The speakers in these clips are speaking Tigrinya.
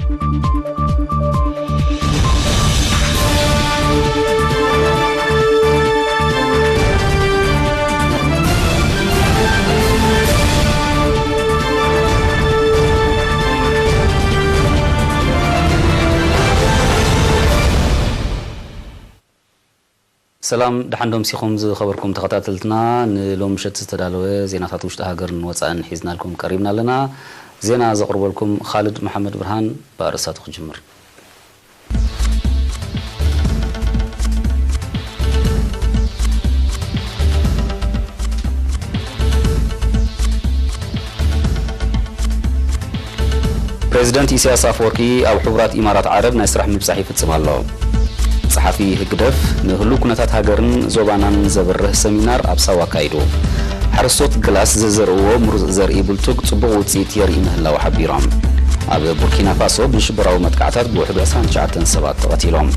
سلام دحندم سيخم ز خبركم تخطاتلتنا نلوم مشت استدالوه زيناتات وشت هاجرن وصان حيزنا لكم قريبنا لنا زينا زقرب لكم خالد محمد برهان بارسات خجمر بريزيدنت إسياس أفورقي أو حبرات إمارات عرب نسرح مبصحي فتسم الله صحفي هقدف نهلو كنتات هاجرن زوبانان زبره سمينار أبسا وكايدو حرصوت جلاس زرقو مرز زرقي بلتوك صبغ وتسيت يرئي مهلا وحبيرام أب بوركينا فاسو بنشبراو متقعتات بوحد عسان شعاتن سبات تغتيلهم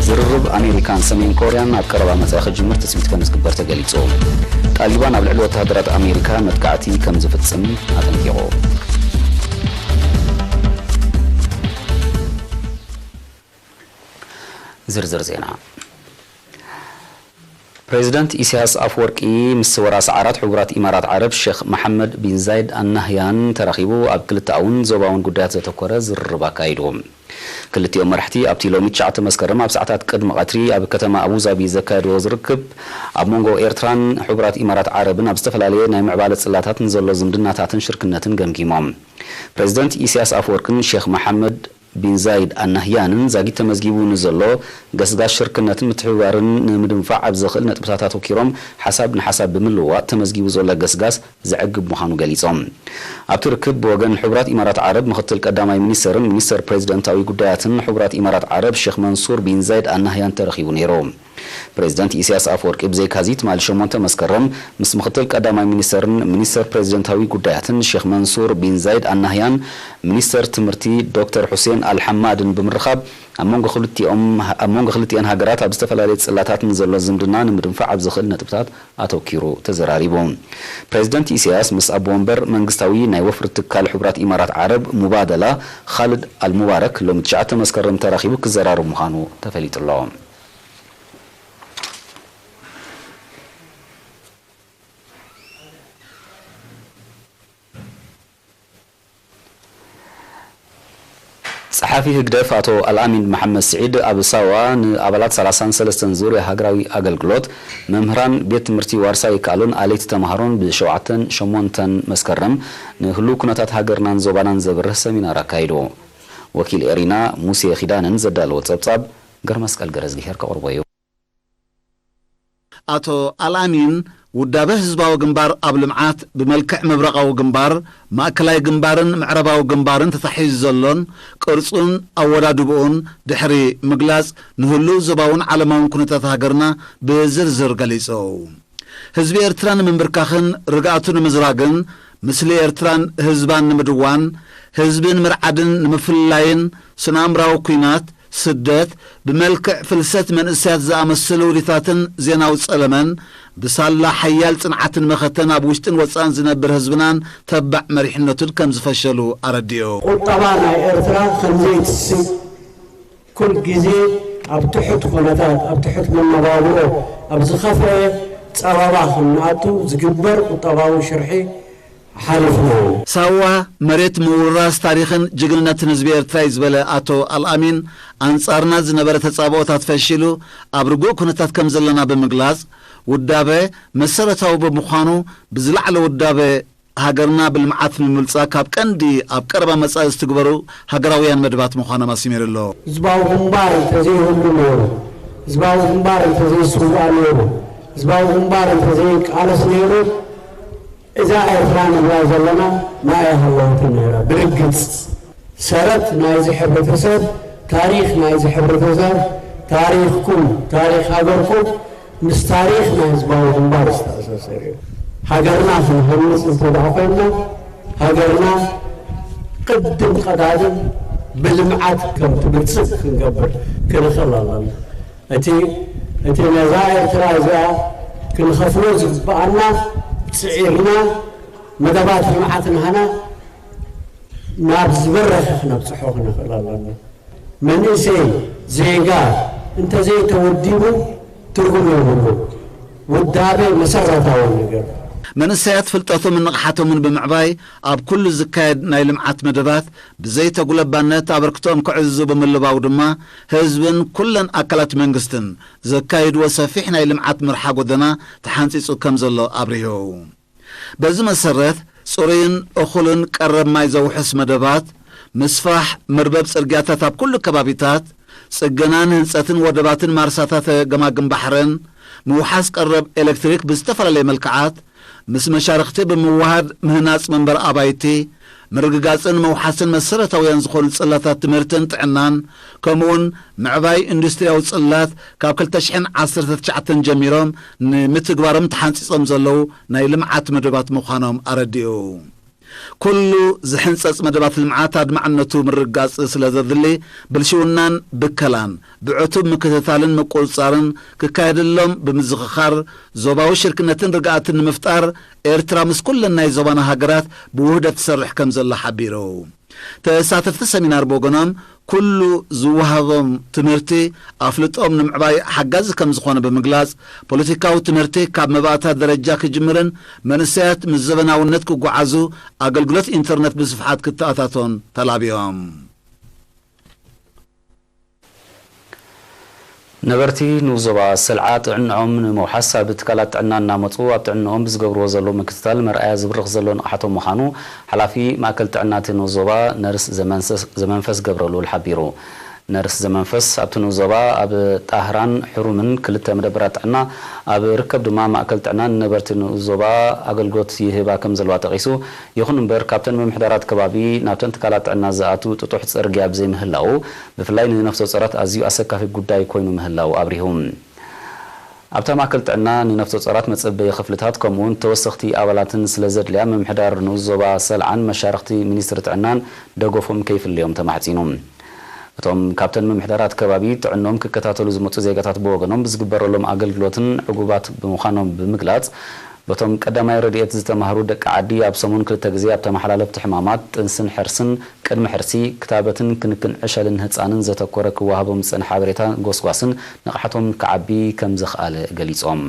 زررب أمريكان سمين كوريان أبكربا متاخد جمر تسميت كمز كبرت قليتو طالبان أبلعلو تهدرات أمريكا متقعتي كمز فتسم أتنكيغو زرزر زينا بريزيدنت إسياس أفورقي مسورا سعرات حبرات إمارات عرب الشيخ محمد بن زايد النهيان ترخيبو أب كل تعاون زوباون قدات زتكورة زربا كايدوم كل تيوم مرحتي أب تيلومي تشعت مسكرم أب ساعتات قدم قطري أب كتما أبو زابي زكاد وزركب أب مونغو إيرتران حبرات إمارات عرب أب استفلالي نايم عبالة صلاتات نزلو زمدناتات شركنات جمجيمام بريزيدنت إسياس أفورقي الشيخ محمد بن زايد النهيان زاغي تمزغيبو نزلو غسغاش شركنات متحوارن نمدنفع ابزخل نطبطاتاتو كيروم حساب نحساب بملوا تمزغيبو زولا غسغاس زعقب مخانو غليصوم ابتركب بوغن حبرات امارات عرب مختل قداماي منستر بريزيدنتاوي غداياتن حبرات امارات عرب شيخ منصور بن زايد النهيان ترخيبو نيرو بريزيدنت إسياس أفورقي بزي كازيت مال شمونتا مسكرم مس مختل قداماي منستر بريزيدنتاوي غداياتن شيخ منصور بن زايد النهيان منستر تمرتي دكتور حسين الحمادن بمرخب أمونغ خلتي أن هاجرات بستفلاليت صلاتات نزلوا زمدنا نمدنفع بزخل نطبطات أتوكيرو تزراريبون بريزيدنت إسياس مس أبومبر منغستاوي ناي وفر تكال حبرات إمارات عرب مبادلة خالد المبارك لو متشعت مسكرم تراخيبو كزرارو مخانو تفليت الله صحافي هقدف أتو الأمين محمد سعيد أبو ساوان أبلات 33 زوري هاجراوي أجلجلوت ممهران بيت مرتي وارساي كالون آليت تمهرون بشوعتن شمونتن مسكرم نهلو كنتات هاجرنان زوبانان زبره سمينار كايدو وكيل إرينا موسى خدانن زدال وتصبصب قرمسك الجرزجي هرك أربعيو أتو الأمين ودابه حزباو جنبار قبل معات بملكع مبرقاو جنبار ماكلاي جنبارن معرباو جنبارن تتحيز زلون قرصون أولادبون دحري مجلاس نهلو زباون علماون كنتات هاجرنا بزرزر قليسو حزب إرتران من بركاخن رقاتون مزراقن مثل إرتران حزبان نمدوان حزبين مرعدن نمفلاين سنامراو كوينات سدت بملكع فلسات من إسات زامسلو لثاتن زيناو سألمن بسالة حيال صنعة مختن أبوشتن وصان زنبر هزبنان تبع مريحنتون كم زفشلو أرديو وطبعا إرتران خمزيت السي كل جزي أبتحت خلطات أبتحت من مبابو أبزخفة تصرابا خناتو زقبر وطبعا شرحي حالفنا سوا مريت موراس تاريخن جغلنا تنزبي إرترايز بلا أتو الأمين أنصارنا زنبر تصابوتات فشلو أبرقو كنتات كم زلنا بمقلاز ودابة مسرتاو بمخانو بزلعل ودابة هاجرنا بالمعات من ملصاق كندي أبقربا مسألة استقبرو هاجراويان مدبات مخانا ما سيمير الله زباو غنبار تزيه هندو زباو غنبار تزيه سوبا نيرو زباو غنبار تزيه كالس نيرو إذا إرتران الله زلنا ما يهالله تنيرا برقص سرت نايزي حبرتسر تاريخ نايزي حبرتسر تاريخكم تاريخ هاجركم مش تاريخ ما يزباو غنبار استأساسي هاجرنا في الهنس انتدعفنا هاجرنا قدم قدادم بالمعات كم تبتصف نقبل كنخل الله أتي نزائر ترازا كنخفلوز بأنا تسعيرنا مدبات المعات هنا نابز برخ نبصحوك نخل الله من إسي زيغا انت زي توديبو ترغم يومو ودابي مسرطة ونقر መንእሰያት ፍልጠቶምን ንቕሓቶምን ብምዕባይ ኣብ ኩሉ ዝካየድ ናይ ልምዓት መደባት ብዘይተጉለባነት ኣበርክቶም ክዕዙ ብምልባው ድማ ህዝብን ኩለን ኣካላት መንግስትን ዘካይድዎ ሰፊሕ ናይ ልምዓት ምርሓ ጎደና ተሓንፂፁ ከም ዘሎ ኣብሪሁ በዚ መሰረት ጽሩይን እኹልን ቀረብ ማይ ዘውሕስ መደባት ምስፋሕ መርበብ ጽርግያታት ኣብ ኩሉ ከባቢታት ጽገናን ህንጸትን ወደባትን ማርሳታት ገማግም ባሕርን ምውሓስ ቀረብ ኤሌክትሪክ ብዝተፈላለየ መልክዓት ምስ መሻርክቲ ብምዋሃድ ምህናጽ መንበር ኣባይቲ ምርግጋጽን መውሓስን መሰረታውያን ዝኾኑ ጽላታት ትምህርትን ጥዕናን ከምኡውን ምዕባይ ኢንዱስትሪያዊ ጽላት ካብ 2019 ጀሚሮም ንምትግባሮም ተሓንፂፆም ዘለዉ ናይ ልምዓት መደባት ምዃኖም ኣረዲኡ ኩሉ ዝሕንጸጽ መደባት ልምዓት ኣድማዕነቱ ምርጋጽ ስለ ዘድሊ ብልሽውናን ብከላን ብዕቱብ ምክትታልን ምቁፅጻርን ክካየድሎም ብምዝኽኻር ዞባዊ ሽርክነትን ርግኣትን ንምፍጣር ኤርትራ ምስ ኩለን ናይ ዞባና ሃገራት ብውህደት ትሰርሕ ከም ዘላ ሓቢሩ ተሳተፍቲ ሰሚናር ቦገኖም ኩሉ ዝወሃቦም ትምህርቲ ኣፍልጦም ንምዕባይ ሓጋዝ ከም ዝኾነ ብምግላጽ ፖለቲካዊ ትምህርቲ ካብ መባእታት ደረጃ ክጅምርን መንእሰያት ምስ ዘበናውነት ክጓዓዙ ኣገልግሎት ኢንተርኔት ብስፍሓት ክትኣታቶን ተላቢዮም ነበርቲ ንዞባ ሰልዓ ጥዕንዖም ንመውሓስ ኣብ ትካላት ጥዕና እናመፁ ኣብ ጥዕንኦም ብዝገብርዎ ዘሎ ምክትታል መርኣያ ዝብርኽ ዘሎ ንቕሓቶም ምዃኑ ሓላፊ ማእከል ጥዕናቲ ንዞባ ነርስ ዘመንፈስ ገብረሉ ሓቢሩ ነርስ ዘመንፈስ ኣብቲ ንዞባ ኣብ ጣህራን ሕሩምን ክልተ መደበራት ጥዕና ኣብ ርከብ ድማ ማእከል ጥዕና ነበርቲ ንዞባ ኣገልግሎት ይህባ ከም ዘለዋ ጠቂሱ ይኹን እምበር ካብተን ምምሕዳራት ከባቢ ናብተን ትካላት ጥዕና ዝኣቱ ጥጡሕ ጽርግያ ብዘይምህላው ብፍላይ ንነፍሰ ጾራት ኣዝዩ ኣሰካፊ ጉዳይ ኮይኑ ምህላው ኣብሪሁም ኣብታ ማእከል ጥዕና ንነፍሰ ጾራት መጸበዪ ክፍልታት ከምኡውን ተወሰኽቲ ኣባላትን ስለ ዘድልያ ምምሕዳር ንዞባ ሰልዓን መሻርክቲ ሚኒስትሪ ጥዕናን ደገፎም ከይፍልዮም ተማሕጺኑ እቶም ካብተን ምምሕዳራት ከባቢ ጥዕኖም ክከታተሉ ዝመፁ ዜጋታት ብወገኖም ብዝግበረሎም ኣገልግሎትን ዕጉባት ብምዃኖም ብምግላጽ በቶም ቀዳማይ ረድኤት ዝተማሃሩ ደቂ ዓዲ ኣብ ሰሙን ክልተ ግዜ ኣብ ተመሓላለፍቲ ሕማማት ጥንስን ሕርስን ቅድሚ ሕርሲ ክታበትን ክንክን ዕሸልን ህፃንን ዘተኮረ ክወሃቦም ዝጸንሐ ሓበሬታ ጎስጓስን ንቕሓቶም ክዓቢ ከም ዝኽኣለ ገሊጾም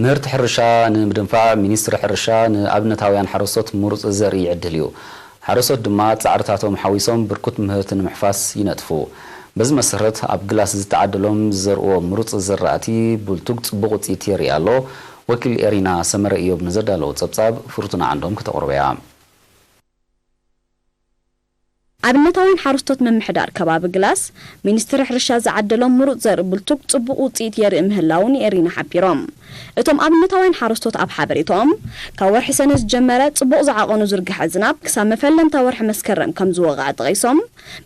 ምህርቲ ሕርሻ ንምድንፋዕ ሚኒስትሪ ሕርሻ ንኣብነታውያን ሓረስቶት ምሩጽ ዘርኢ ይዕድል እዩ ሓረስቶት ድማ ጻዕርታቶም ሓዊሶም ብርኩት ምህርቲ ንምሕፋስ ይነጥፉ በዚ መሰረት ኣብ ግላስ ዝተዓደሎም ዘርእዎ ምሩጽ ዝራእቲ ቡልቱግ ጽቡቕ ውፅኢት የርኢ ኣሎ ወኪል ኤሪና ሰመረ እዮብ ንዘዳለዎ ጸብጻብ ፍሩቱና ዓንዶም ክተቕርበያ ኣብነታውን ሓረስቶት ምምሕዳር ከባቢ ግላስ ሚኒስትሪ ሕርሻ ዝዓደሎም ምሩጽ ዘርኢ ቡልቱግ ጽቡቕ ውፅኢት የርኢ ምህላውን ኤሪና ሓቢሮም እቶም ኣብነታውን ሓረስቶት ኣብ ሓበሬቶም ካብ ወርሒ ሰነ ዝጀመረ ጽቡቕ ዝዓቐኑ ዝርግሐ ዝናብ ክሳብ መፈለምታ ወርሒ መስከረም ከም ዝወቕዐ ጠቒሶም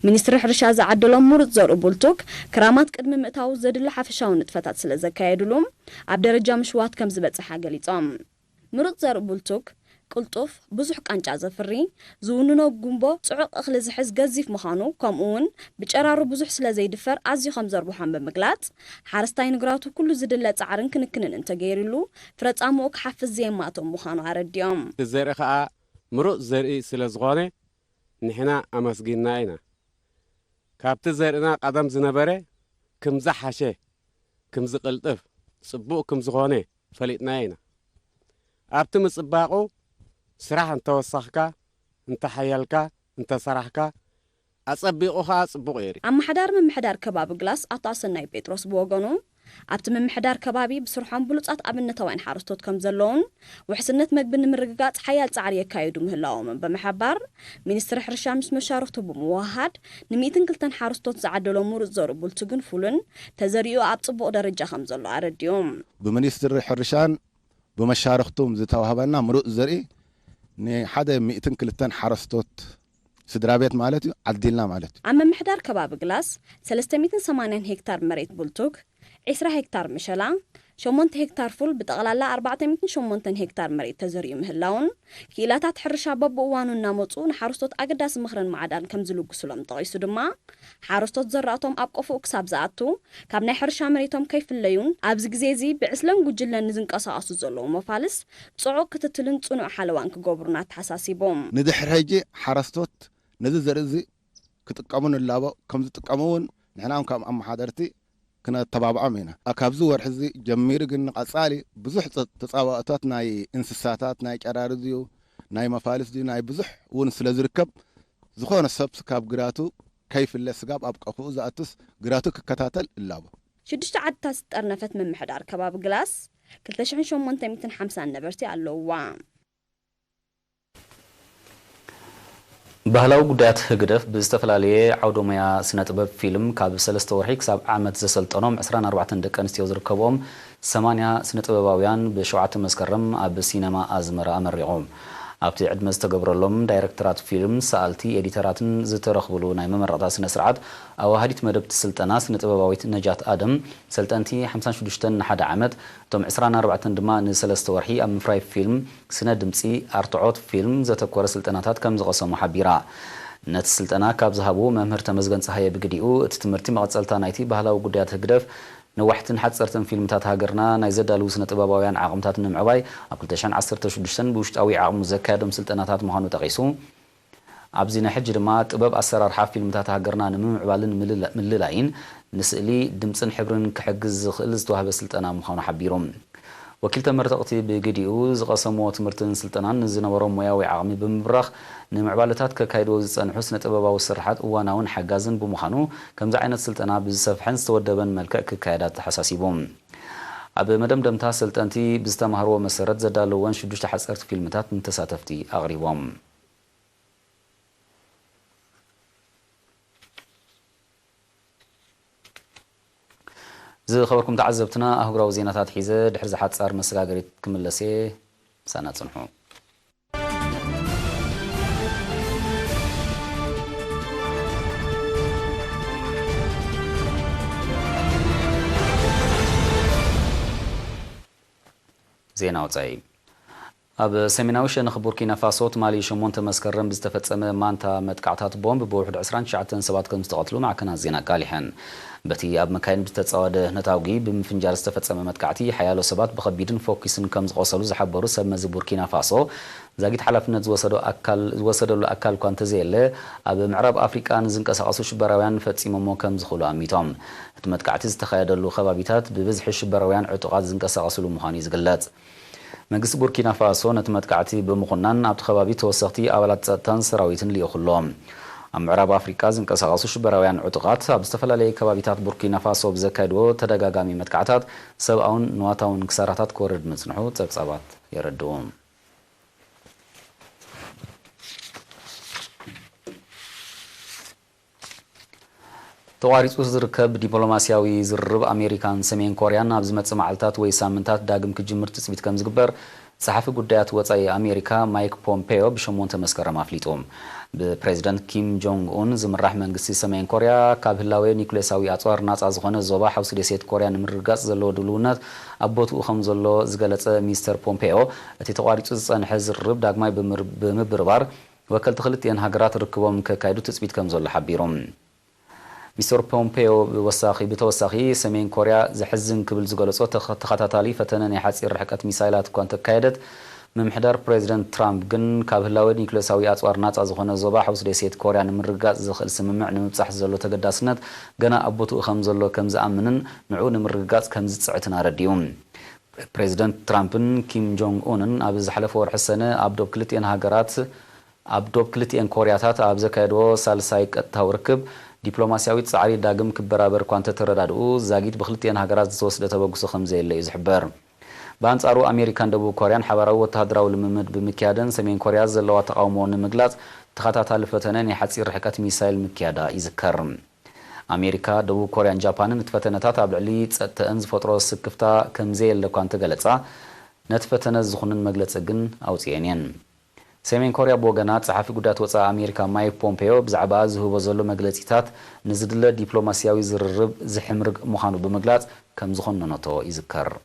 ሚኒስትሪ ሕርሻ ዝዓደሎም ምሩጽ ዘርኢ ቡልቱግ ክራማት ቅድሚ ምእታው ዘድሊ ሓፈሻዊ ንጥፈታት ስለ ዘካየድሉ ኣብ ደረጃ ምሽዋት ከም ዝበጽሐ ገሊጾም ምሩጽ ዘርኢ ቡልቱግ ቅልጡፍ ብዙሕ ቃንጫ ዘፍሪ ዝውንኖ ጉንቦ ጽዑቕ እኽሊ ዝሕዝ ገዚፍ ምዃኑ ከምኡውን ብጨራሩ ብዙሕ ስለ ዘይድፈር ኣዝዩ ከም ዘርብሖም ብምግላጽ ሓረስታይ ንግራቱ ኩሉ ዝድለ ጻዕርን ክንክንን እንተገይሩሉ ፍረጻምኡ ክሓፍዝ ዘየማቶም ምዃኑ ኣረዲኦም ዘርኢ ከዓ ምሩጽ ዘርኢ ስለ ዝኾነ ንሕና ኣመስጊና ኢና ካብቲ ዘርእና ቀደም ዝነበረ ከምዛ ሓሸ ከምዚ ቅልጥፍ ጽቡቕ ከም ዝኾነ ፈሊጥና ኢና ኣብቲ ምጽባቑ ስራሕ እንተወሳኽካ እንተሓያልካ እንተሰራሕካ ኣጸቢቑኻ ጽቡቕ የሪ ኣመሓዳር ምምሕዳር ከባቢ ግላስ ኣቶ ኣሰናይ ጴጥሮስ ብወገኑ ኣብቲ ምምሕዳር ከባቢ ብስርሖም ብሉጻት ኣብነታውያን ሓረስቶት ከም ዘለውን ውሕስነት መግቢ ንምርግጋጽ ሓያል ጻዕሪ የካየዱ ምህላዎምን ብምሕባር ሚኒስትሪ ሕርሻ ምስ መሻርክቱ ብምውሃድ ን102 ሓረስቶት ዝዓደሎም ምሩጽ ዘርኢ ቡልቱግን ፉልን ተዘሪኡ ኣብ ጽቡቕ ደረጃ ከም ዘሎ ኣረዲዮም ብሚኒስትሪ ሕርሻን بمشاركتهم زتوهبنا مرؤ زري نحدا 102 حرستوت سدرابيت مالتي عدلنا مالتي أما محدار كباب جلاس 380 هكتار مريت بولتوك 10 ሄክታር መሸላ 8 ሄክታር ፉል ብጠቕላላ 408 ሄክታር መሬት ተዘሪኡ ምህላውን ክኢላታት ሕርሻ በብእዋኑ እናመፁ ንሓረስቶት ኣገዳሲ ምኽርን ማዕዳን ከም ዝልግሱሎም ጠቒሱ ድማ ሓረስቶት ዘራእቶም ኣብ ቆፍኡ ክሳብ ዝኣቱ ካብ ናይ ሕርሻ መሬቶም ከይፍለዩን ኣብዚ ግዜ እዚ ብዕስለን ጉጅለን ንዝንቀሳቐሱ ዘለዉ መፋልስ ጽዑቕ ክትትልን ጽኑዕ ሓለዋን ክገብሩና ተሓሳሲቦም ንድሕሪ ሕጂ ሓረስቶት ነዚ ዘርኢ እዚ ክጥቀሙ ንላቦ ከም ዝጥቀሙ እውን ንሕና ከም ኣመሓደርቲ ክነተባብዖም ኢና ካብዚ ወርሒ እዚ ጀሚሩ ግን ንቐጻሊ ብዙሕ ተጻዋዕታት ናይ እንስሳታት ናይ ጨራር ድዩ ናይ መፋልስ ድዩ ናይ ብዙሕ እውን ስለ ዝርከብ ዝኾነ ሰብ ካብ ግራቱ ከይፍለ ስጋብ ኣብ ቀፍኡ ዝኣትስ ግራቱ ክከታተል እላቦ 6 ዓድታት ዝጠርነፈት ምምሕዳር ከባቢ ግላስ 2850 ነበርቲ ኣለውዋ ባህላዊ ጉዳያት ህግደፍ ብዝተፈላለየ ዓውደ ሞያ ስነ ጥበብ ፊልም ካብ 3 ወርሒ ክሳብ ዓመት ዘሰልጠኖም 24 ደቂ ኣንስትዮ ዝርከቦም 80 ስነ ጥበባውያን ብ7 መስከረም ኣብ ሲነማ ኣዝመራ ኣመሪቖም ኣብቲ ዕድመ ዝተገብረሎም ዳይሬክተራት ፊልም ሰኣልቲ ኤዲተራትን ዝተረኽብሉ ናይ መመረቕታ ስነ ስርዓት ኣዋሃዲት መደብቲ ስልጠና ስነ ጥበባዊት ነጃት ኣደም ሰልጠንቲ 56 ንሓደ ዓመት እቶም 24 ድማ ን3 ወርሒ ኣብ ምፍራይ ፊልም ስነ ድምፂ ኣርትዖት ፊልም ዘተኮረ ስልጠናታት ከም ዝቐሰሙ ሓቢራ ነቲ ስልጠና ካብ ዝሃቡ መምህር ተመዝገን ፀሃየ ብግዲኡ እቲ ትምህርቲ መቐፀልታ ናይቲ ባህላዊ ጉዳያት ህግደፍ نوحتن حتصرتن فيلمتات هاجرنا نايزدالو سنة طباباويان عقمتات نمعباي ኣብ 2016 ብውሽጣዊ ዓቕሙ ዘካየዶም ስልጠናታት ምዃኑ ጠቒሱ ኣብዚና ሕጂ ድማ ጥበብ ኣሰራርሓ ፊልምታት ሃገርና ንምዕባልን ምልላይን ንስእሊ ድምፅን ሕብርን ክሕግዝ ዝኽእል ዝተዋህበ ስልጠና ምዃኑ ሓቢሮም ወኪል ተመረቕቲ ብግዲኡ ዝቐሰምዎ ትምህርትን ስልጠናን ዝነበሮም ሞያዊ ዓቕሚ ብምብራኽ ንምዕባለታት ከካይድዎ ዝጸንሑ ስነ ጥበባዊ ስርሓት እዋናውን ሓጋዝን ብምዃኑ ከምዚ ዓይነት ስልጠና ብዝሰፍሐን ዝተወደበን መልክዕ ክካየዳ ተሓሳሲቦም ኣብ መደምደምታ ሰልጠንቲ ብዝተማሃርዎ መሰረት ዘዳለወን 6 ሓጸርቲ ፊልምታት ንተሳተፍቲ ኣቕሪቦም ዝኸበርኩም ተዓዘብትና ኣህጉራዊ ዜናታት ሒዘ ድሕሪ ዝሓጻር መሰጋገሪት ክምለሰ ሳና ጽንሑ ዜና ወጻኢ ኣብ ሰሜናዊ ሸነኽ ቡርኪና ፋሶ ትማሊ 8 መስከረም ዝተፈጸመ ማንታ መጥቃዕታት ቦምብ ብውሕድ 29 ሰባት ከም ዝተቐትሉ ማዕከናት ዜና ቃሊሐን በቲ ኣብ መካይን ብተጻወደ ነታውጊ ብምፍንጃር ዝተፈጸመ መጥቃዕቲ ሓያሎ ሰባት ብኸቢድን ፎኪስን ከም ዝቆሰሉ ዝሓበሩ ሰብ መዚ ቡርኪና ፋሶ ዛጊት ሓላፍነት ዝወሰደሉ ኣካል እኳ እንተዘየለ ኣብ ምዕራብ ኣፍሪቃ ንዝንቀሳቐሱ ሽበራውያን ፈጺሞሞ ከም ዝኽእሉ ኣሚቶም እቲ መጥቃዕቲ ዝተኻየደሉ ከባቢታት ብብዝሒ ሽበራውያን ዕጡቓት ዝንቀሳቐስሉ ምዃኑ ይዝግለጽ መንግስቲ ቡርኪና ፋሶ ነቲ መጥቃዕቲ ብምኹናን ኣብቲ ከባቢ ተወሰኽቲ ኣባላት ጸጥታን ሰራዊትን ልኢኹሎም ኣብ ምዕራብ ኣፍሪቃ ዝንቀሳቐሱ ሽበራውያን ዕጡቓት ኣብ ዝተፈላለየ ከባቢታት ቡርኪና ፋሶ ብዘካይድዎ ተደጋጋሚ መጥቃዕታት ሰብኣውን ንዋታውን ክሳራታት ክወርድ ምጽንሑ ጸብጻባት የረድኡ ተዋሪጹ ዝርከብ ዲፕሎማሲያዊ ዝርርብ ኣሜሪካን ሰሜን ኮርያን ኣብ ዝመጽእ መዓልታት ወይ ሳምንታት ዳግም ክጅምር ትጽቢት ከም ዝግበር ጸሓፊ ጉዳያት ወጻኢ ኣሜሪካ ማይክ ፖምፔዮ ብ8 መስከረም ኣፍሊጡ ብፕሬዚደንት ኪም ጆንግ ኡን ዝምራሕ መንግስቲ ሰሜን ኮርያ ካብ ህላዌ ኒኩሌሳዊ ኣጽዋር ናጻ ዝኾነ ዞባ ሓውሲ ደሴት ኮርያ ንምርጋጽ ዘለዎ ድልውነት ኣብ ቦትኡ ከም ዘሎ ዝገለጸ ሚስተር ፖምፔዮ እቲ ተቋሪጹ ዝጸንሐ ዝርርብ ዳግማይ ብምብርባር ወከልቲ ክልቲአን ሃገራት ርክቦም ከካይዱ ትጽቢት ከም ዘሎ ሓቢሮም ሚስተር ፖምፔዮ ብተወሳኺ ሰሜን ኮርያ ዝሕዝን ክብል ዝገለጾ ተኸታታሊ ፈተነ ናይ ሓፂር ርሕቀት ሚሳይላት እኳ እንተካየደት ምምሕዳር ፕሬዚደንት ትራምፕ ግን ካብ ህላዊ ኒኩሌሳዊ ኣጽዋር ናጻ ዝኾነ ዞባ ሓውሲ ደሴት ኮርያ ንምርጋጽ ዝኽእል ስምምዕ ንምብጻሕ ዘሎ ተገዳስነት ገና ኣብ ቦትኡ ከም ዘሎ ከም ዝኣምንን ንዑ ንምርጋጽ ከም ዝጽዕትን ኣረዲዩ ፕሬዚደንት ትራምፕን ኪም ጆንግ ኡንን ኣብ ዝሓለፈ ወርሒ ሰነ ኣብ ዶብ ክልቲአን ኮርያታት ኣብ ዘካየድዎ ሳልሳይ ቀጥታዊ ርክብ ዲፕሎማሲያዊ ጻዕሪ ዳግም ክበራበር እኳ እንተተረዳድኡ ዛጊድ ብክልቲአን ሃገራት ዝተወስደ ተበግሶ ከም ዘየለ እዩ ዝሕበር በአንጻሩ ኣሜሪካን ደቡብ ኮርያን ሓባራዊ ወተሃደራዊ ልምምድ ብምክያደን ሰሜን ኮርያ ዘለዋ ተቃውሞ ንምግላጽ ተኸታታሊ ፈተነ ናይ ሓፂር ርሕቀት ሚሳይል ምክያዳ ይዝከር ኣሜሪካ ደቡብ ኮርያን ጃፓንን እቲ ፈተነታት ኣብ ልዕሊ ጸጥተአን ዝፈጥሮ ስክፍታ ከም ዘየለ እኳ እንተገለጻ ነቲ ፈተነ ዝኹንን መግለጺ ግን ኣውፅአን እየን ሰሜን ኮርያ ብወገና ጸሓፊ ጉዳያት ወጻኢ ኣሜሪካ ማይክ ፖምፔዮ ብዛዕባ ዝህቦ ዘሎ መግለጺታት ንዝድለ ዲፕሎማሲያዊ ዝርርብ ዝሕምርግ ምዃኑ ብምግላጽ كم زخننتو يذكر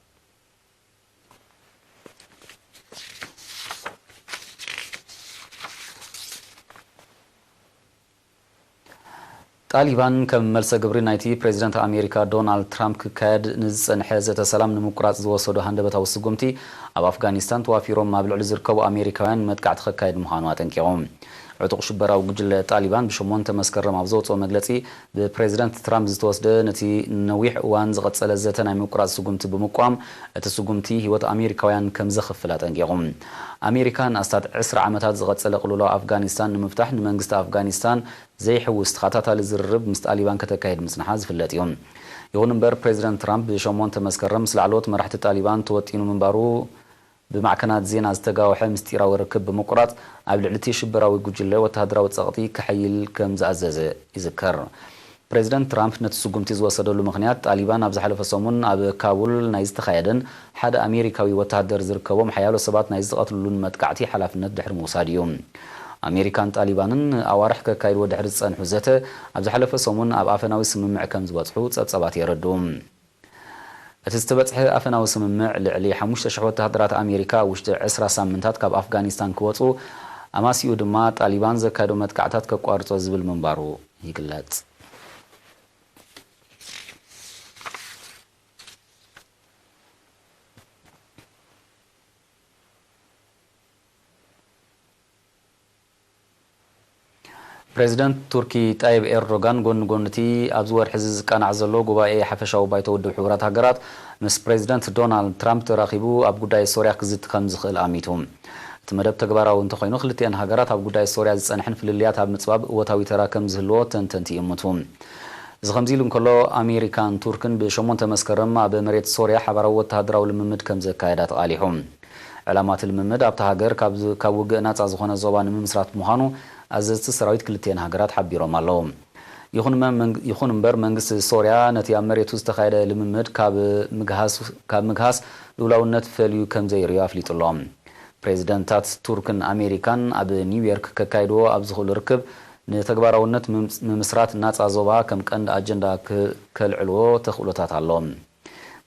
طالبان كم ملس جبري نايتي بريزيدنت أمريكا دونالد ترامب كاد نزن حزة سلام نمقراط زوصدو هندبة وسقمتي أب أفغانستان توافيرهم ما بلعل زركو أمريكاوان متقعد خكايد مهانوات انكيهم عطوق شبرا وجل طالبان بشمون تمسكر مبزوط ومجلسي ببريزيدنت ترامب زتوسد نتي نويح وان زغط سلزتنا مقراط سقمتي بمقام تسقمتي هوت أمريكاوان كم زخفلات انكيهم أمريكان أستاد 10 عامات زغط سلقلولو أفغانستان مفتاح نمنجست أفغانستان زي حوست خطاتا لزرب مست طالبان كتكايد مسنحاز فلاتيون يغون نبر بريزيدنت ترامب بشمون تمسكرم سلعلوت مرحت طالبان توتينو منبارو بمعكنات زينا استقاوحة مستيرا وركب بمقراط قبل علتي شبراوي جوجله وتهدراو تصغطي كحيل كم زعزز يذكر بريزيدنت ترامب نتسقمتي زوصدلو مخنيات طالبان ابز حلف سمون اب كابول نايز تخايدن حدا امريكاوي وتهدر زركبوم حيالو سبات نايز قتلون متقعتي حلفنت دحر موساديوم أمريكان طالبانن أوارح كايد ودحر صنحو زته ابز حلف سمون اب افناوي سممع كم زوصحو صبات يردوم اتستبصح افناوي سممع لعلي 5,000 وتهدرات أمريكا وشت 10 سامنتات كاب أفغانستان كوصو أماسيو دما طالبان زكادو متقعتات كقارصو زبل منبارو يقلص بريزيدنت تركي طيب إيردوغان غونتي أبزور حزز كان عزلو غباء حفشاو بايتو ود حوارات هاجرات مس بريزيدنت دونالد ترامب تراخيبو اب غداي سوريا كزت خمز خل اميتهم تمدب تغباراو انت خوينو خلتين هاجرات اب غداي سوريا زصنحن فلليات اب مصباب وتاوي تراكم زهلو تنتنتي يمتهم زخمزيلون كلو امريكان تركن بشمون تمسكرم اب مريت سوريا حبراو وتهدراو لممد كم زكايدات قاليهم علامات الممد اب تهاجر كاب وغنا صازخونه زوبان ممسرات مهانو أززت سراويت كلتين هاجرات حبيرو مالهم يخون مبر منجس سوريا نتي أمريكا تستخيل لممد كاب مجهاس دولة فاليو كم زي رياف لطلام بريزيدنتات تركن أمريكان أب نيويورك كايدو أبزخول ركب نتكبراونت ممسرات الناس عزوبا كم كان أجندا كالعلو تخلطات علوم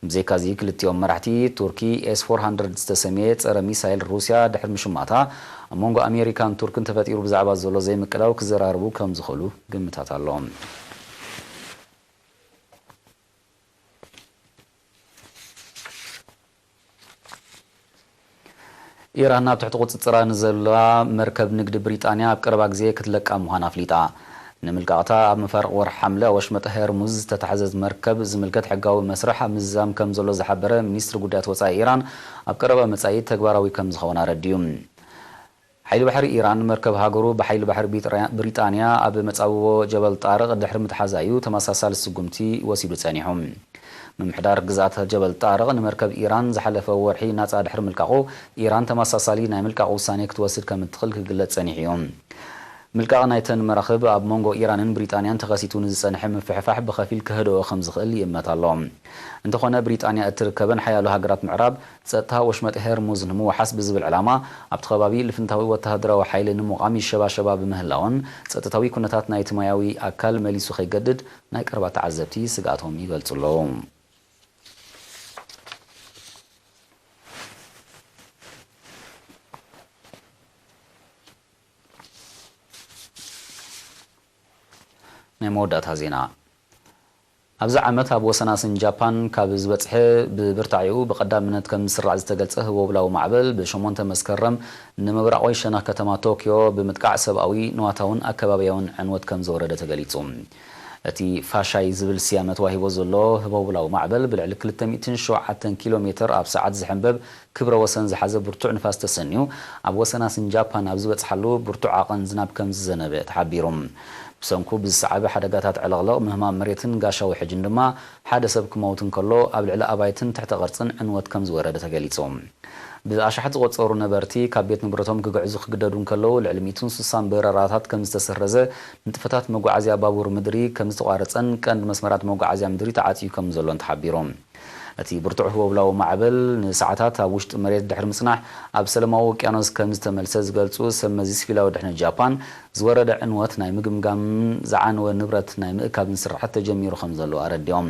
بزيكازي كلتيوم مرحتي تركي S-400 استسميت أرى ميسايل روسيا دحر مشمعتا أمونغو أمريكان تركن تفتيرو بزعبا زولو زي مكلاو كزراربو كم زخلو قمتات اللهم إيران بتحت قدس ترى نزلوا مركب نقد بريطانيا بقرب زي كتلك أموهانا فليتا نملقاتا مفرق ور حمله وشمت هرمز تتحزز مركب زملكت حقاوي مسرح مزام كم زلو زحبره منيستر قدات وصاي إيران أبقرب مسايد تكباراوي كم زخونا رديوم حيل بحر إيران مركب هاجرو بحيل بحر بريطانيا أب متصاوو جبل طارق دحر متحزايو تماساسال السقمتي وسيلو ثانيهم من محدار قزات جبل طارق نمركب إيران زحلف ورحي ناس دحر ملقاقو إيران تماساسالي نايملقاقو سانيك توسد كم تخل كقلت ثانيهم ملقا نايتن مراخب اب مونغو ايرانن بريطانيان تغسيتون زصنح مفحفح بخفيل كهدو خمس خل يمت اللهم انت خونا بريطانيا اتركبن حيالو هاجرات معراب صتا وشمت هرمز نمو حسب زبل علامه اب تخبابي لفنتاوي وتهدروا حيل نمو قامي شباب مهلاون صتتاوي كنتات نايت ماياوي اكل مليسو خيجدد ناي قربا تعذبتي سغاتهم يغلصلهم نمودات هزينا أبزع عمت أبو سناسن جابان كابز بتصح ببرتعيو بقدام منت كم سرع زتقلصه وبلاو معبل بشمون تمسكرم نمبرع ويشنا كتما طوكيو بمتقع سبقوي نواتاون أكبابيون عنوت كم زوردة تقليتهم أتي فاشاي زبل سيامت واهيبو زلو وبلاو معبل بالعلك للتميتين شوعة كيلومتر أب ساعات زحنبب كبر وسن زحزب برتوع نفاس تسنيو أبو سناسن جابان أبز بتصحلو برتوع عقن زناب كم زنبه تحبيرهم بسنكو بالصعبة حدقاتات علغلق مهما مريتن قاشا وحجن دما حدا سبك موتن كلو قبل علا أبايتن تحت غرصن عنوات كم زوردة تقاليتهم بأشحت غوتصورو نبرتي كابيت نبرتهم كقعزو خقدادون كلو العلميتون سوسان براراتات كم استسرزة نتفتات موقعازيا بابور مدري كم استقارتن كان مسمرات موقعازيا مدري تعاتيو كم زلون تحبيرهم أتي برتوع هو بلاو معبل ساعتها وشت مريت دحر مصنع أب سلماو كانوس كمستملسز قالتو سمزيس فيلاو دحنا جابان زورد عنوات ناي مقمقام زعان ونبرت ناي مقاب نسرحت تجميرو خمزلو أرديوم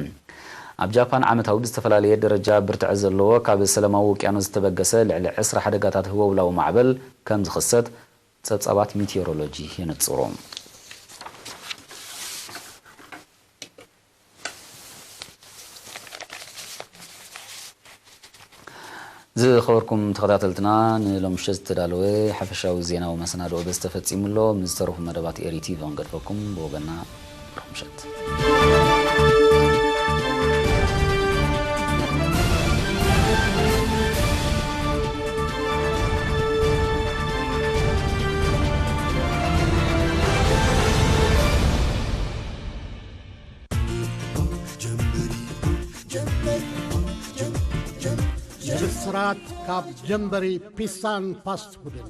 ኣብ ጃፓን ዓመታዊ ብዝተፈላለየ ደረጃ ብርትዕ ዘለዎ ካብ ሰላማዊ ውቅያኖስ ዝተበገሰ ልዕሊ 10 ሓደጋታት ህወውላዊ ማዕበል ከም ዝኽሰት ጸብጻባት ሚቴዎሮሎጂ የነጽሩ ዝኸበርኩም ተኸታተልትና ንሎምሽት ተዳለወ ሓፈሻዊ ዜናዊ መሰናድኦ በዝተፈጺሙሎ ምዝተረፉ መደባት ኤሪቲ ወንገድፈኩም ብወገና ሮምሸት ስራት ካብ ጀምበሪ ፒሳን ፋስት ፉድን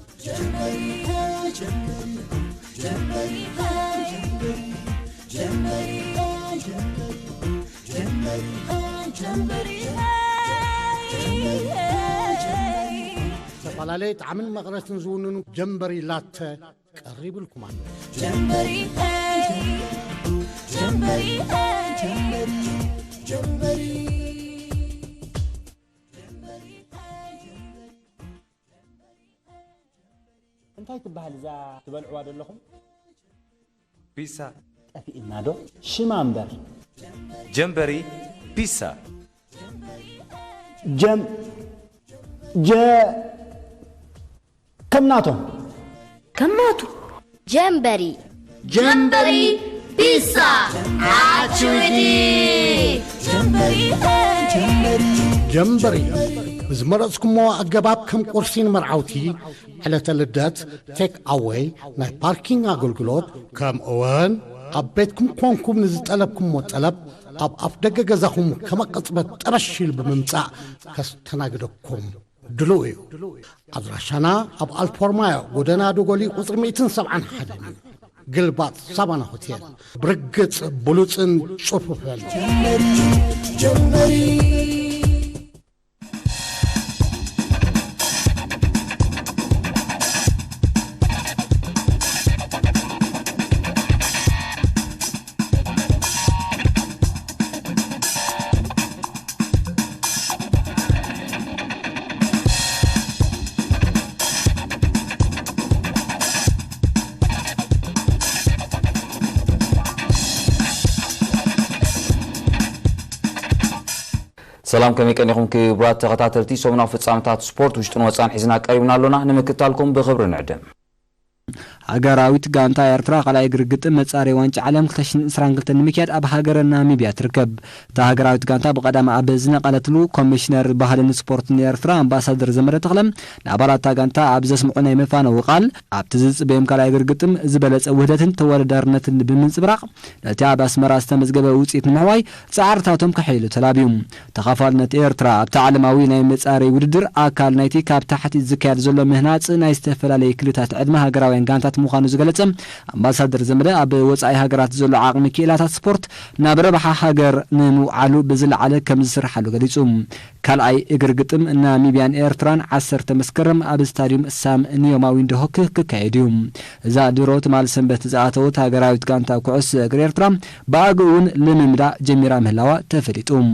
ዝተፈላለዩ ጣዕምን መቕረትን ዝውንኑ ጀምበሪ ላተ ቀሪብ ኢልኩም ኣሎ ጀምበሪ እንታይ ትበሃል እዛ ትበልዕዋ ዘለኹም ፒሳ ጠፊእና ዶ ሽማ እምበር ጀምበሪ ፒሳ ከምናቶም ጀምበሪ ፒሳ አቹዲ ጀምበሪ ብዝመረጽኩሞ ኣገባብ ከም ቁርሲን መርዓውቲ ዕለተ ልደት ቴክ ኣዌይ ናይ ፓርኪንግ ኣገልግሎት ከምኡውን ኣብ ቤትኩም ኮንኩም ንዝጠለብኩምሞ ጠለብ ኣብ ኣፍ ደገ ገዛኹም ከመቐጽበት ጠበሽል ብምምጻእ ከስተናግደኩም ድሉው እዩ ኣድራሻና ኣብ ኣልፎርማዮ ጎደና ዶጎሊ ቁፅሪ 171 እዩ ግልባጥ ሳባና ሆቴል ብርግጽ ብሉጽን ጽፉፍን ጀምበሪ سلام كم يكن يخون كبرات تغطاتلتي سومنا في تصامتات سبورت وشتون وصان حزنا قريبنا لنا نمكتالكم بخبر نعدم ሃገራዊት ጋንታ ኤርትራ ቃላይ ግርግጥ መጻሪ ዋንጫ ዓለም 2022 ንምክያድ ኣብ ሃገርና ናሚብያ ትርከብ ሃገራዊት ጋንታ በቀዳማ ኣብ ዝነቀለትሉ ኮሚሽነር ባህልን ስፖርትን ኤርትራ አምባሳደር ዘመረ ተክለም ንኣባላት ጋንታ ኣብ ዘስምዑ ናይ መፋነው ቃል ኣብ ትዝጽበም ቃላይ ግርግጥም ዝበለጸ ውህደትን ተወዳዳርነትን ብምንጽብራቅ ነቲ ኣብ ኣስመራ ዝተመዝገበ ውጽኢት ንምሕዋይ ጻዕርታቶም ከሕይሉ ተላቢዩ ተኻፋልነት ኤርትራ ኣብ ዓለማዊ ናይ መጻሪ ውድድር ኣካል ናይቲ ካብ ታሕቲ ዝካየድ ዘሎ ምህናጽ ናይ ዝተፈላለዩ ክልታት ዕድመ ሃገራውያን ጋንታ مخانو زغلصم امباسادر زمده اب وصاي هاغرات زلو عقم كيلاتات سبورت نابربح هاغر نمعلو بزلعله كم زسرحلو غليصوم كالاي اغرغطم ناميبيان ايرتران 10 مسكرم اب ستاديوم سام نيوماوي እንደሆክ ከካይዲዮም እዛ ድሮት ማል ሰንበት ዛአተውት ሃገራዊት ጋንታ ኩዕስ እግር ኤርትራ ባግኡን ለምምዳ ጀሚራ ምህላዋ ተፈሊጡም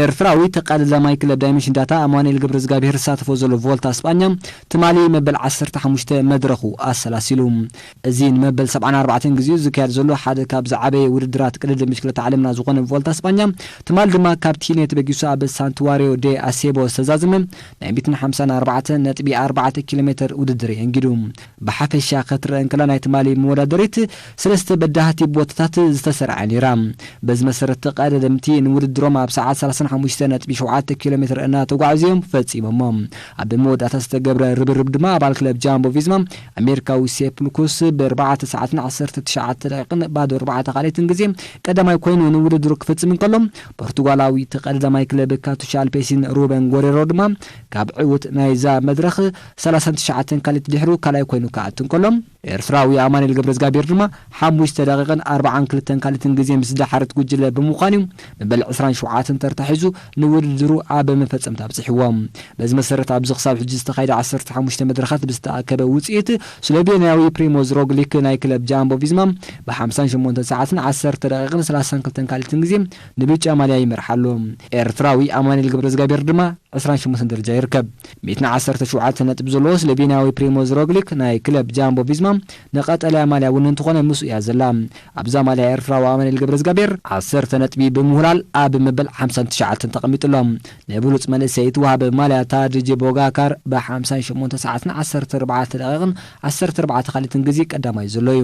ኤርትራዊ ተቃለዛማይ ክለብ ዳይሜንሽን ዳታ አማኑኤል ገብረዝጋቢር ሳተፎ ዘሎ ቮልታ እስጳኛ ትማሊ መበል 15 መድረኹ አሰላሲሉ እዚን መበል 74 ግዚኡ ዝካየድ ዘሎ ሓደ ካብ ዛዕበየ ውድድራት ቅልል ምሽክለት ዓለምና ዝኾነ ቮልታ እስጳኛ ትማሊ ድማ ካብ ቲኔት በጊሱ ኣብ ሳንቱዋሪዮ ዴ አሴቦ ዝተዛዝመ ናይ 154.4 ኪሎሜትር ውድድር እንግዱ በሐፈሻ ከተረን ከላ ናይ ትማሊ መወዳደሪት ሰለስተ በዳህቲ ቦታታት ዝተሰርዐ ኔራ በዚ መሰረት ተቃለምቲ ንውድድሮም ኣብ ሰዓት 35.7 ኪሎሜትር እና ተጓዓዝዮም ፈጺሞም ኣብ መወዳእታ ዝተገብረ ርብርብ ድማ ኣባል ክለብ ጃምቦ ቪዝማ ኣሜሪካዊ ሴፕ ሉኮስ ብ4 ሰዓትን 19 ደቂቃን ባዶ 4 ቃሌትን ግዜ ቀዳማይ ኮይኑ ንውድድሩ ክፈጽም እንከሎም ፖርቱጋላዊ ተቀዳማይ ክለብ ካቱሻል ፔሲን ሩበን ጎሬሮ ድማ ካብ ዕውት ናይዛ መድረኽ 39 ካሌት ድሕሩ ካላይ ኮይኑ ካኣትን ከሎም ኤርትራዊ አማኑኤል ገብረዝጋቢር ድማ 5 ደቂቃን 42 ካሌትን ግዜ ምስ ዳሕረት ጉጅለ ብምዃኑ መበል 27 ተርታ ተታሒዙ ንውድድሩ ኣብ መፈጸምታ በጽሕዎም በዚ መሰረት ኣብ ዝኽሳብ ሕጂ ዝተኻይደ 15 መድረኻት ብዝተኣከበ ውጽኢት ስሎቬንያዊ ፕሪሞዝ ሮግሊክ ናይ ክለብ ጃምቦ ቪዝማ ብ58 ሰዓትን 10 ደቂቃን 32 ካልእትን ግዜ ንብጫ ማልያ ይመርሓሉ ኤርትራዊ ኣማኑኤል ገብረእግዚአብሔር ድማ 28 ደረጃ ይርከብ 117 ነጥብ ዘለዎ ስሎቬንያዊ ፕሪሞዝ ሮግሊክ ናይ ክለብ ጃምቦ ቪዝማ ነቀጠልያ ማልያ እውን እንትኾነ ምስ እያ ዘላ ኣብዛ ማልያ ኤርትራዊ ኣማኑኤል ገብረእግዚአብሔር 10 ነጥቢ ብምሁላል ኣብ መበል 59 ተቐሚጡሎም ንብሉጽ መንእሰይ የተዋሃበ ማልያ ታድጂ ቦጋካር ብ58 ሰዓትን 14 ደቂቃን 14 ካልእትን ግዜ ቀዳማይ ዘሎ እዩ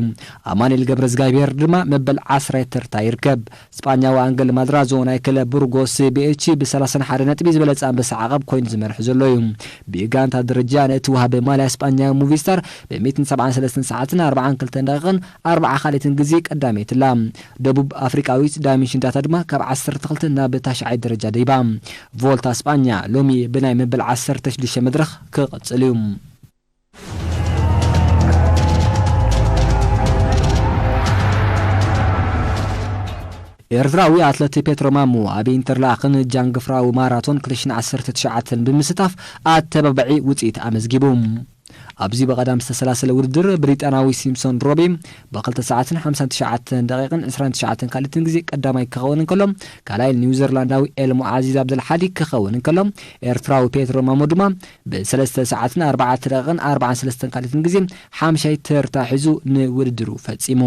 ኣማኑኤል ገብረእግዚአብሔር ድማ መበል 10 ተርታ ይርከብ ስፓኛዊ አንገል ማድራዞ ናይ ክለብ ቡርጎስ ቢኤች ብ31 ነጥቢ ዝበለጸ አንበሳ ዓቐብ ኮይኑ ዝመርሕ ዘሎ እዩ ብጋንታ ደረጃ ነእትዋሃበ ማልያ ስፓኛዊ ሙቪስታር ብ173 ሰዓትን 42 ደቂቃን 40 ካልእትን ግዜ ቀዳመይትላ ደቡብ አፍሪካዊት ዳይሜንሽን ዳታ ድማ ካብ 12 ናብ 9 ደረጃ ደይባ ቮልታ ስፓኛ ሎሚ ብናይ መበል 16 መድረኽ ክቕጽል እዩ ኤርትራዊ አትሌት ፔትሮ ማሞ ኣብ ኢንተርላክን ጃንግፍራዊ ማራቶን 2019 ብምስታፍ ኣተባባዒ ውጽኢት ኣመዝጊቡ ኣብዚ በቀዳም ዝተሰላሰለ ውድድር ብሪጣናዊ ሲምሶን ሮቢ ብ2 ሰዓትን 59 ደቂቃን 29 ካልእትን ግዜ ቀዳማይ ክኸውን እንከሎ ካልኣይ ኒውዚላንዳዊ ኤልሞ ዓዚዝ አብደልሓዲ ክኸውን እንከሎ ኤርትራዊ ፔትሮ ማሞ ድማ ብ3 ሰዓትን 4 ደቂቃን 43 ካልእትን ግዜ ሓምሻይ ተርታ ሒዙ ንውድድሩ ፈጺሙ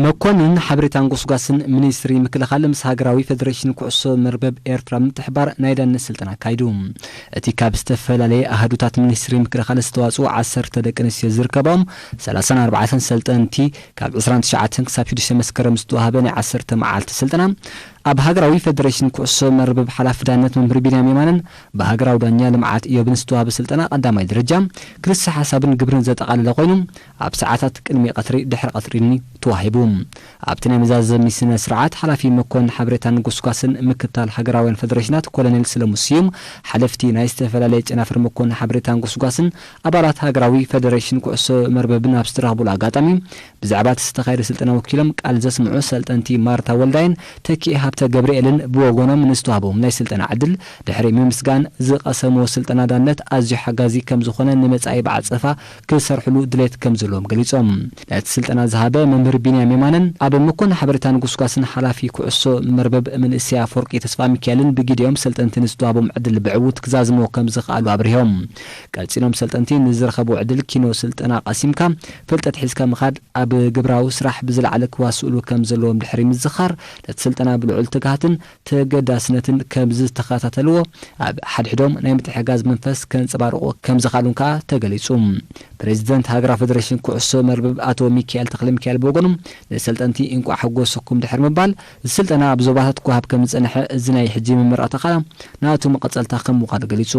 መኮንን ሓበሬታን ጉስጓስን ሚኒስትሪ ምክልኻል ምስ ሃገራዊ ፌደሬሽን ኩዕሶ መርበብ ኤርትራ ምትሕባር ናይ ዳንነት ስልጠና ካይዱ እቲ ካብ ዝተፈላለየ ኣሃዱታት ሚኒስትሪ ምክልኻል ዝተዋጽኡ 10 ደቂ ኣንስትዮ ዝርከቦም 34 ሰልጠንቲ ካብ 29 ክሳብ 6 መስከረም ዝተዋሃበ ናይ 10 መዓልቲ ስልጠና ኣብ ሃገራዊ ፌደሬሽን ኩዕሶ መርበብ ሓላፊ ዳንነት መምህር ቢንያም የማንን ብሃገራዊ ዳኛ ልምዓት ኢዮብን ዝተዋሃበ ስልጠና ቀዳማይ ደረጃ ክልሲ ሓሳብን ግብርን ዘጠቓለለ ኮይኑ ኣብ ሰዓታት ቅድሚ ቀትሪ ድሕሪ ቀትሪኒ ተዋሂቡ ኣብቲ ናይ መዛዘሚ ስነ ስርዓት ሓላፊ መኮንን ሓበሬታን ጉስጓስን ምክትታል ሃገራውያን ፌደሬሽናት ኮሎኔል ስለሙስዩም ሓለፍቲ ናይ ዝተፈላለየ ጨናፍር መኮንን ሓበሬታን ጉስጓስን ኣባላት ሃገራዊ ፌደሬሽን ኩዕሶ መርበብን ኣብ ዝተረኸቡሉ ኣጋጣሚ ብዛዕባ ዝተኻየደ ስልጠና ወኪሎም ቃል ዘስምዑ ሰልጠንቲ ማርታ ወልዳይን ተኪኤ ሃብተ ገብርኤልን ብወገኖም ንዝተዋሃቦም ናይ ስልጠና ዕድል ድሕሪ ምምስጋን ዝቐሰምዎ ስልጠና ዳነት ኣዝዩ ሓጋዚ ከም ዝኾነ ንመጻኢ ብዓጸፋ ክሰርሕሉ ድሌት ከም ዘለዎም ገሊጾም ነቲ ስልጠና ዝሃበ መምህር ቢንያም የማንን ኣብ መኮንን ሓበሬታን ጉስጓስን ሓላፊ ኩዕሶ መርበብ መንእስያ ፎርቂ ተስፋ ሚካኤልን ብጊዜኦም ሰልጠንቲ ንዝተዋሃቦም ዕድል ብዕዉት ክዛዝሞ ከም ዝኽኣሉ ኣብርሂቦም ቀልጺኖም ሰልጠንቲ ንዝረኸቡ ዕድል ኪኖ ስልጠና ቀሲምካ ፍልጠት ሒዝካ ምኻድ ኣብ ግብራዊ ስራሕ ብዝለዓለ ክዋስእሉ ከም ዘለዎም ድሕሪ ምዝኻር ነቲ ስልጠና ብልዑል ትግሃትን ተገዳስነትን ከም ዝተኸታተልዎ ኣብ ሓድሕዶም ናይ ምትሕጋዝ መንፈስ ከንጸባርቑ ከም ዝኻሉን ከዓ ተገሊጹ ፕሬዚደንት ሃገራዊ ፌደሬሽን ኩዕሶ መርበብ ኣቶ ሚካኤል ተክለ ሚካኤል ብወገኖም ንሰልጠንቲ እንቋ ሓጎስኩም ድሕሪ ምባል ስልጠና ኣብ ዞባታት ክወሃብ ከም ዝጸንሐ እዚ ናይ ሕጂ ምምራቕ ተኻላ ናቱ መቐጸልታ ከም ምዃኑ ገሊጹ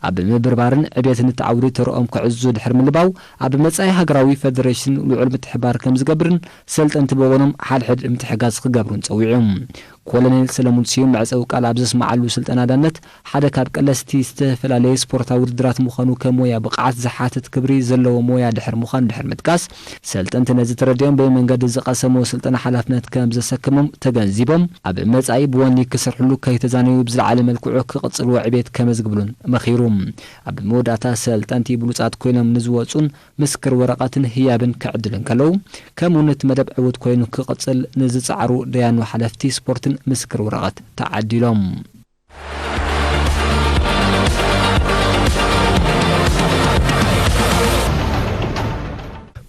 ኣብ ምብርባርን ዕብየትን ተዓውዲ ተርኦም ክዕዙ ድሕሪ ምልባው ኣብ መጻኢ ሃገራዊ ፌደሬሽን ልዑል ምትሕባር ከም ዝገብርን ሰልጠንቲ ብወገኖም ሓድሕድ ምትሕጋዝ ክገብሩን ጸዊዖም ኮሎኔል ሰለሙን ሲዩም መዕፀው ቃል ኣብ ዘስማዓሉ ስልጠና ዳነት ሓደ ካብ ቀለስቲ ዝተፈላለየ ስፖርታዊ ውድድራት ምዃኑ ከሞያ ብቕዓት ዝሓትት ክብሪ ዘለዎ ሞያ ድሕሪ ምዃኑ ድሕሪ ምጥቃስ ሰልጠንቲ ነዚ ተረዲኦም ብመንገዲ ዝቐሰሞ ስልጠና ሓላፍነት ከም ዘሰክሞም ተገንዚቦም ኣብ መጻኢ ብወኒ ክሰርሕሉ ከይተዛነዩ ብዝለዓለ መልክዑ ክቕጽልዎ ዕብየት ከመዝግብሉን መኺሩ ኣብ መወዳእታ ሰልጠንቲ ብሉጻት ኮይኖም ንዝወጹን ምስክር ወረቐትን ህያብን ክዕድልን ከለዉ ከምኡ ነቲ መደብ ዕዉት ኮይኑ ክቕጽል ንዝጻዕሩ ደያኑ ሓለፍቲ ስፖርትን ምስክር ወረቐት ተዓዲሎም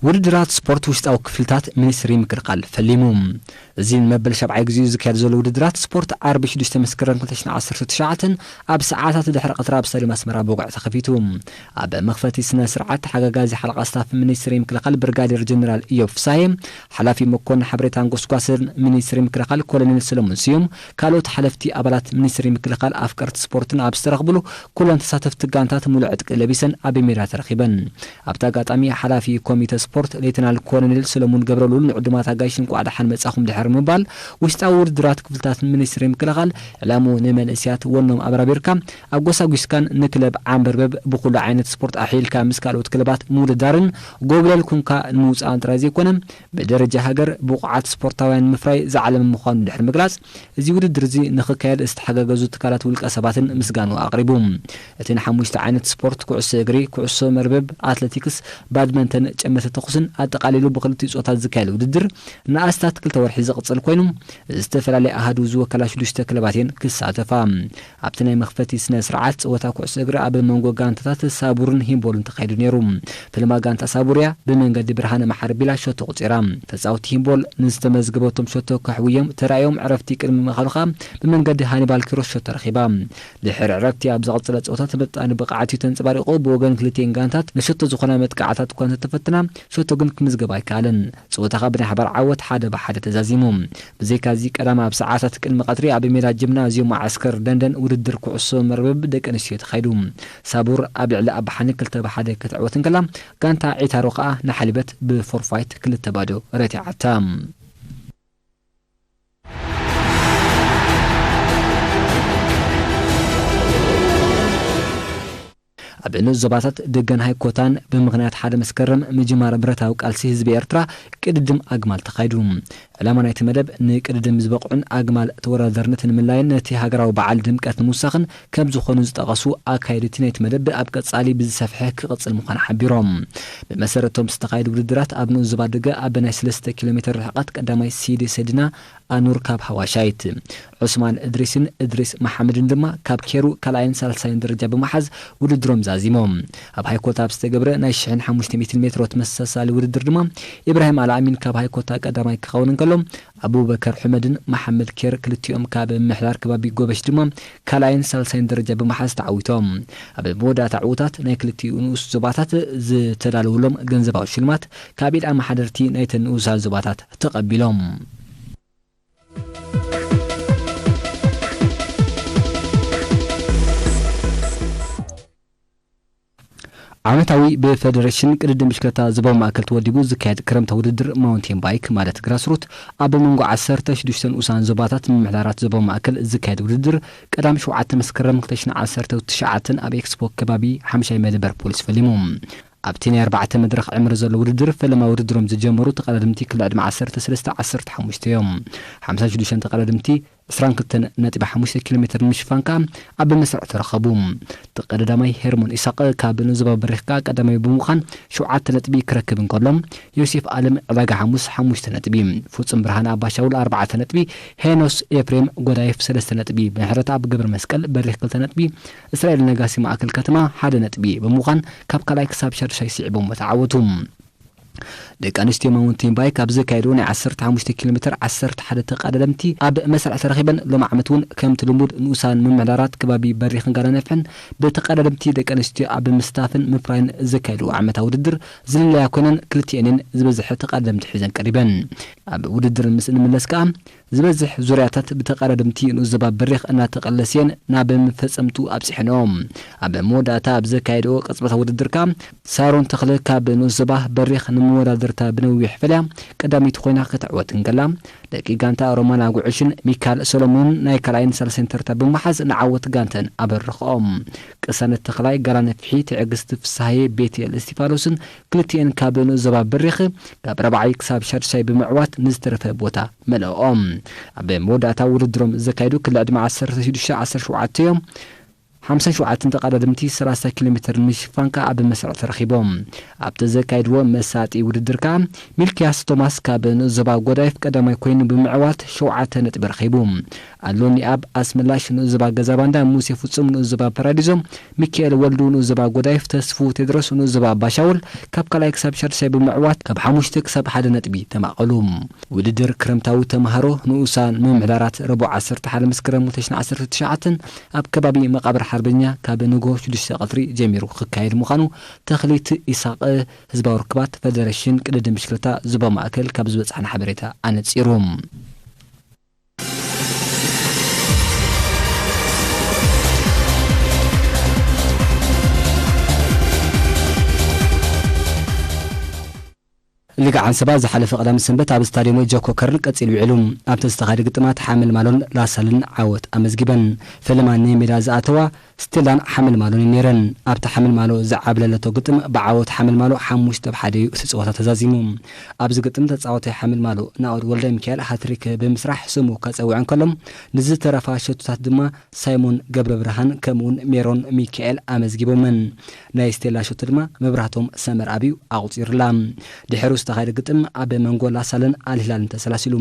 ውድድራት ስፖርት ውሽጣዊ ክፍልታት ሚኒስትሪ ምክልኻል ፈሊሙ እዚ መበል 7 ግዜ ዝካየድ ዘሎ ውድድራት ስፖርት ዓርቢ 6 መስከረም 2019 ኣብ ሰዓታት ድሕሪ ቀትሪ ኣብ ስታድየም ኣስመራ ብውግዕ ተኸፊቱ ኣብ መኽፈቲ ስነ ስርዓት ሓጋጋዚ ሓለቓ ስታፍ ሚኒስትሪ ምክልኻል ብርጋዴር ጀነራል ኢዮብ ፍሳሄ ሓላፊ መኮንን ሓበሬታን ጉስጓስን ሚኒስትሪ ምክልኻል ኮሎኔል ሰለሙን ሲዩም ካልኦት ሓለፍቲ ኣባላት ሚኒስትሪ ምክልኻል ኣፍቀርቲ ስፖርትን ኣብ ዝተረኽብሉ ኩለን ተሳተፍቲ ጋንታት ሙሉእ ዕጥቂ ለቢሰን ኣብ ሜዳ ተረኺበን ኣብቲ ኣጋጣሚ ሓላፊ ኮሚቴ ስፖርት ሌተናል ኮሎኔል ሰለሞን ገብረሉል ንዕድማት አጋይሽን ቋዳ ሓን መጻኹም ድሕር ምባል ውሽጣዊ ውድድራት ክፍልታት ሚኒስትሪ ምክልኻል ዕላሙ ንመንእስያት ወኖም አብራቢርካ አጎሳጉስካን ንክለብ ዓንበርበብ ብኩሉ ዓይነት ስፖርት አሒልካ ምስ ካልኦት ክለባት ምውድዳርን ጎብለል ኩንካ ንምውፃን ጥራይ ዘይኮነ በደረጃ ሃገር ብቁዓት ስፖርታውያን ምፍራይ ዝዓለም ምዃኑ ድሕር ምግላጽ እዚ ውድድር እዚ ንኽካየድ ዝተሓጋገዙ ትካላት ውልቀ ሰባትን ምስጋኑ አቅሪቡ እቲ ንሓሙሽተ ዓይነት ስፖርት ኩዕሶ እግሪ ኩዕሶ መርበብ አትሌቲክስ ባድመንተን ጨመተ ተኹስን አጠቃሊሉ ብክልቲኡ ጾታት ዝካየድ ውድድር ንኣስታት 2 ወርሒ ዝቕጽል ኮይኑ ዝተፈላለዩ አሃዱ ዝወከላ 6 ክለባትን ክሳተፋ ኣብቲ ናይ መኽፈቲ ስነ ስርዓት ጸወታ ኩዕሶ እግሪ ኣብ መንጎ ጋንታታት ሳቡርን ሂምቦልን ተኻይዱ ነይሩ ፍልማ ጋንታ ሳቡርያ ብመንገዲ ብርሃነ ማሕር ቢላ ሸቶ ቁጺራ ተጻውቲ ሂምቦል ንዝተመዝገበቶም ሸቶ ካሕውዮም ተራእዮም ዕረፍቲ ቅድሚ መኸልኻ ብመንገዲ ሃኒባል ኪሮስ ሸቶ ረኺባ ድሕሪ ዕረፍቲ ኣብ ዝቕጽለ ጸወታ ተበጣኒ ብቕዓትዩ ተንጸባሪቑ ብወገን ክልቲአን ጋንታት ንሸቶ ዝኾነ መጥቃዕታት እኳ እንተተፈተና ሸቶ ግን ክምዝገባ ኣይከኣለን ጸወታኻ ብናይ ሓባር ዓወት ሓደ ብሓደ ተዛዚሙ ብዘይካዚ ቀዳማ ኣብ ሰዓታት ቅድሚ ቀትሪ ኣብ ሜዳ ጂምናዝዮም ዓስከር ደንደን ውድድር ኩዕሶ መርበብ ደቂ ኣንስትዮ ተኻይዱ ሳቡር ኣብ ልዕሊ ኣባሓኒ 2 ብሓደ ክትዕወትን ከላ ጋንታ ዒታሮ ከዓ ንሓሊበት ብፎርፋይት 2-0 ረቲዓታ أبنو الزباطات دقن هاي كوتان بمغنيات حدا مسكرم مجمار برتاو قالسي حزب إرترا قددم أجمال تقايدوم علامة نايت مدب نقددم زبقعن أجمال توردرنتن من لاين نتي هاجراو بعال دمكات نموسخن كم زخون زتقصو أكايدتي نايت مدب أبقى صالي بالسفحة كقص المقان حبيرهم بمسيرتهم استقايد ودرات أبنو الزباط دقا أبناي 3 كيلومتر حقات قدامي سيدي سيدنا أنور كاب هواشايت عثمان إدريس محمد دما كاب كيرو كلاين سالسين درجة بمحز وددروم زازيموم أب هاي كوتا بستقبر نايشحن 500 متر وتمسسال وددر دما إبراهيم العامين كاب هاي كوتا قدامي كخونن كلهم أبو بكر حمدن محمد كير كلتيوم كاب محلار كبابي قوبش دما كلاين سالسين درجة بمحز تعويتهم أب بودا تعويتات نايكلتي ونوس زباطات تدالولهم جنزباو شلمات كابيل أما حدرتي نايتن نوسال زباطات تقبلهم عمتاوي بفدريشن قدم بشكلتا زباو ماكل توديبو زكايد كرمتا وددر ماونتين بايك مالت جراسروت ابو منغو 10 شدوشتن اوسان زباطات من محلارات زباو ماكل زكايد وددر قدام شوعات مسكرم كتشنا 10 9 اب اكسبو كبابي 5 مدبر بوليس فليموم أبتني 4 مدرخ عمر زلو وددر فلما وددرهم زجمرو تقلدمتي كل عدم 10 15 يوم 5 شدوشن تقلدمتي 22.5 كيلومتر مشفانكا أب مسرع ترخبوم تقدمي هرمون إساق كابن زبا بريخكا قدمي بمخان شوعات نتبي كركبن كلهم يوسف عالم علاقة حموس 5 نتبي فوتسن برهان أبا شاول 4 نتبي هينوس إبريم قدايف 3 نتبي بحرة أب قبر مسكال بريخ 3 نتبي إسرائيل نقاسي معاكل كتما 1 نتبي بمخان كاب كلايك ساب شرشاي سيعبهم وتعوتهم دك أنستي ماونتين بايك أبز كايدون 15 كيلومتر 10 حدا تقدمتي أب مسرع ترخيبا لما عمتون كم تلمود نوسان من معلارات كبابي بريخن قال نفعن بتقدمتي دك أنستي أب مستافن مفراين زكايدو عمتها وددر زل لا يكونن كلتينين زبزح تقدمت حزن قريبا أب وددر المسن من لسكا زبزح زرياتات بتقدمتي نوزبا بريخ أنا تقلسين ناب مفصمتو أبسحنوم أب موداتا أب زكايدو قصبتها وددر كام سارون تخلق كاب نوزبا بريخ مودادرتا بنوي حفلا قداميت خوينا كتعوت انقلام دقي غانتا رومانا غوعشن ميكال سولومون ناي كلاين سال سنترتا بمحز نعوت غانتن ابرخوم قسنت تخلاي غران فحي تعقست فساي بيتي الاستيفالوسن كلتين كابنو زبا بريخ قاب ربعي كساب شرشاي بمعوات نزترفه بوتا ملوم اب موداتا وددروم زكايدو كل عدم 10 شوعات يوم 5 شوعات تقدمتي 3 كيلومتر مشفانكا أب مسرع ترخيبهم أبتزكايد ومساتي وددركا ملكياس توماس كابن زبا غودايف قدما يكون بمعوات شوعات نتبرخيبهم ألوني أب أسملاش نزبا غزاباندا موسى فصم نزبا باراديزوم ميكيل ولدو نزبا غودايف تسفو تدرس نزبا باشاول كاب كلايك ساب شرشاي بمعوات كاب حموشتك ساب حدا نتبي تماقلوم وددر كرمتاو تمهارو نوسان ممعلارات ربع 10 حال مسكرم وتشنا 19 أب كبابي مقابر حربنيا كابنوغو شدوش قطري جميرو خكايد مخانو تخليت إساق هزباو ركبات فدرشين قددم بشكلتا زبا مأكل كابزوز عن حبريتا أنتسيروم ሊጋ ዓንሰባ ዝሓለፈ ቀዳም ሰንበት ኣብ ስታድየም ጆኮ ከርን ቀፂሉ ውዕሉ ኣብ ተስተኻዲ ግጥማት ሓምል ማሎን ላሳልን ዓወት ኣመዝጊበን ፈለማን ሜዳ ዝኣተዋ ስትላን ሓምል ማሎን ነረን ኣብታ ሓምል ማሎ ዝዓብለለቶ ግጥም ብዓወት ሓምል ማሎ 5-1 እቲ ጸወታ ተዛዚሙ ኣብዚ ግጥም ተጻወተ ሓምል ማሎ ናኦድ ወልደ ሚካኤል ሃትሪክ ብምስራሕ ስሙ ከጸውዕን ከሎም ንዝተረፋ ሸቱታት ድማ ሳይሞን ገብረ ብርሃን ከምኡን ሜሮን ሚካኤል ኣመዝጊቦምን ናይ ስቴላ ሸቱ ድማ መብራህቶም ሰመር ኣብዩ ኣቁፂርላ ድሕሪ ዝተኻየደ ግጥም ኣብ መንጎ ላሳለን ኣልሂላልን ተሰላሲሉ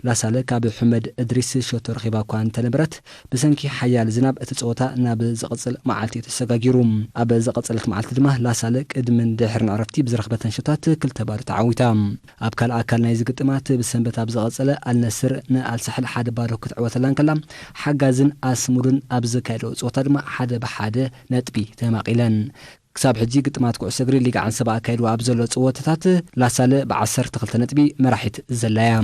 ላሳለ ካብ ሕመድ እድሪስ ሸቶ ረኺባ እኳ እንተነበረት ብሰንኪ ሓያል ዝናብ እቲ ጸወታ ናብ ዝቕጽል መዓልቲ ተሰጋጊሩ ኣብ ዝቐጸለት መዓልቲ ድማ ላሳለ ቅድምን ድሕርን ዕረፍቲ ብዝረኽበተን ሸታት 2-0 ተዓዊታ ኣብ ካልእ ኣካል ናይ ዝግጥማት ብሰንበት ኣብ ዝቐጸለ ኣልነስር ንኣልሳሕል 1-0 ክትዕወተላን ከላ ሓጋዝን ኣስሙድን ኣብ ዝካየደው ጸወታ ድማ 1-1 ነጥቢ ተማቒለን ክሳብ ሕጂ ግጥማት ኩዕሶ እግሪ ሊጋ ዓንሰባ ኣካይድዋ ኣብ ዘሎ ጸወታታት ላሳለ ብ12 ነጥቢ መራሒት ዘለያ